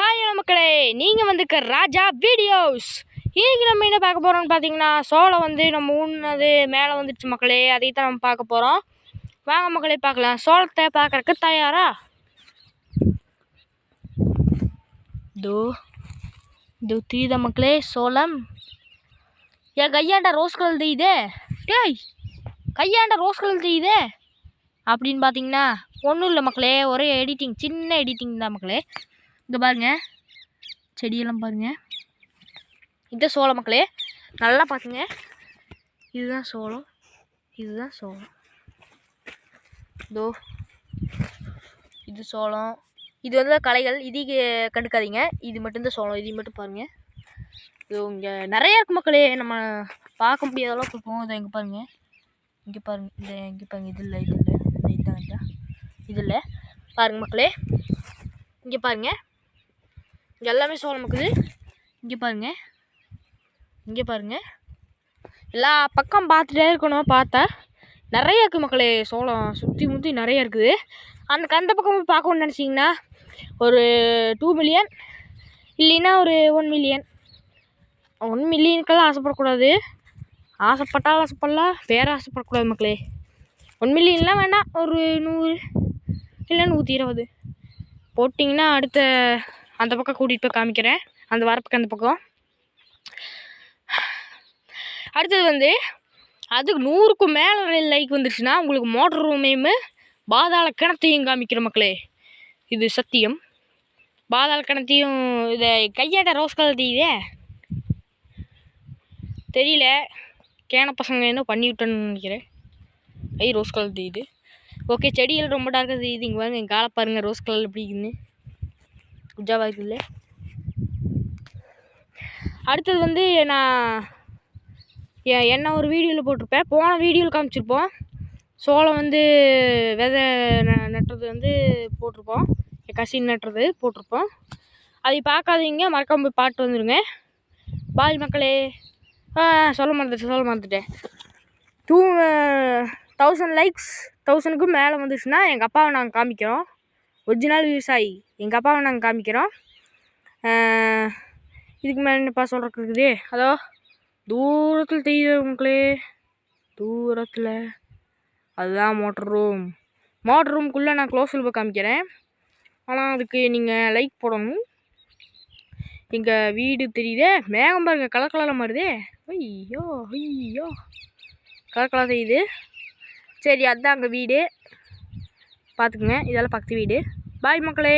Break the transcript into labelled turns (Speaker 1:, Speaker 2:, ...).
Speaker 1: Hi மக்களே, நீங்கள் வந்துக்க ராஜா videos. இன்றைக்கி நம்ம என்ன பார்க்க போகிறோம்னு பார்த்தீங்கன்னா, சோளம் வந்து நம்ம ஊன்னது மேலே வந்துடுச்சு மக்களே. அதை தான் நம்ம பார்க்க போகிறோம். வாங்க மக்களே பார்க்கலாம். சோளத்தை பார்க்குறக்கு தயாரா? இது தீத மக்களே சோளம். என் கையாண்ட ரோஸ் கலர் தெரியுதே. டேய், கையாண்ட ரோஸ் கலர் தெரியுதே அப்படின்னு பார்த்தீங்கன்னா ஒன்றும் இல்லை மக்களே, ஒரே எடிட்டிங், சின்ன எடிட்டிங் தான் மக்களே. இங்கே பாருங்கள், செடியெல்லாம் பாருங்கள். இந்த சோளம் மக்களே, நல்லா பார்த்துங்க. இதுதான் சோளம், இதுதான் சோளம். இது சோளம். இது வந்து களைகள், இது கண்டுக்காதீங்க. இது மட்டும்தான் சோளம், இது மட்டும் பாருங்கள். இது இங்கே நிறையா இருக்குது மக்களே, நம்ம பார்க்க முடியாத அளவுக்கு இருக்கும். இதை இங்கே பாருங்கள், இங்கே பாருங்கள், இந்த இங்கே பாருங்கள். இது இல்லை, இது இல்லை, இதுதான், இது இல்லை. பாருங்கள் மக்களே, இங்கே பாருங்கள், இங்கே எல்லாமே சோளம் இருக்குது. இங்கே பாருங்கள், இங்கே பாருங்கள். எல்லா பக்கம் பார்த்துட்டே இருக்கணும். பார்த்தா நிறைய இருக்குது மக்களே. சோளம் சுற்றி முற்றி நிறைய இருக்குது. அந்த பக்கம் பார்க்கணுன்னு நினச்சிங்கன்னா ஒரு 2 மில்லியன் இல்லைன்னா ஒரு 1 மில்லியன். 1 மில்லியனுக்கெல்லாம் ஆசைப்படக்கூடாது. ஆசைப்பட்டாலும் ஆசைப்படலாம், வேறு ஆசைப்படக்கூடாது மக்களே. 1 மில்லியன்லாம் வேண்டாம், ஒரு 100 இல்லை 120 போட்டிங்கன்னா அடுத்த அந்த பக்கம் கூட்டிகிட்டு போய் காமிக்கிறேன். அந்த வரப்புக்கு அந்த பக்கம். அடுத்தது வந்து அதுக்கு 100க்கும் மேலே லைக் வந்துடுச்சுன்னா உங்களுக்கு மோட்டர் ரூமையும் பாதாள கிணத்தையும் காமிக்கிற மக்களே. இது சத்தியம். பாதாள கிணத்தையும் இதை கையாட்ட ரோஸ் கலர் தெரியுதே, தெரியல, கேன பசங்க என்ன பண்ணி விட்டேன்னு நினைக்கிறேன். ரோஸ் கலர் தெரியுது. ஓகே, செடிகள் ரொம்ப டார்க்காக தெரியுது. இங்கே பாருங்க, எங்கள் காலை பாருங்கள், ரோஸ் கலர் எப்படி இருக்குன்னு குஜாவாக இருக்குல்ல. அடுத்தது வந்து நான் என்ன ஒரு வீடியோவில் போட்டிருப்பேன், போன வீடியோவில் காமிச்சிருப்போம். சோளம் வந்து விதை நட்டுறது வந்து போட்டிருப்போம், கசின் நட்டுறது போட்டிருப்போம். அதை பார்க்காதீங்க, மறக்காம போய் பாட்டு வந்துடுங்க. பாய் மக்களே. சொல்ல மறந்துட்டேன். 1000 லைக்ஸ், 1000க்கும் மேலே வந்துச்சுன்னா எங்கள் அப்பாவை நாங்கள் காமிக்கிறோம். ஒரிஜினல் விவசாயி எங்கள் அப்பாவை நாங்கள் காமிக்கிறோம். இதுக்கு மேலே என்னப்பா சொல்கிறக்கு இருக்குது. அதோ தூரத்தில் தெரியுது உங்களே, தூரத்தில், அதுதான் மோட்டர் ரூம். மோட்டர் ரூம்குள்ளே நான் க்ளோஸில் போய் காமிக்கிறேன். ஆனால் அதுக்கு நீங்கள் லைக் போடணும். எங்கள் வீடு தெரியுதே, மேகம் பாருங்க, கலர் கலராக மாறுதே. ஐயோ ஐயோ, கலர் கலர் தெரியுது. சரி, அதுதான் அங்கே வீடு பார்த்துக்குங்க. இதெல்லாம் பக்கத்து வீடு. பாய் மக்களே.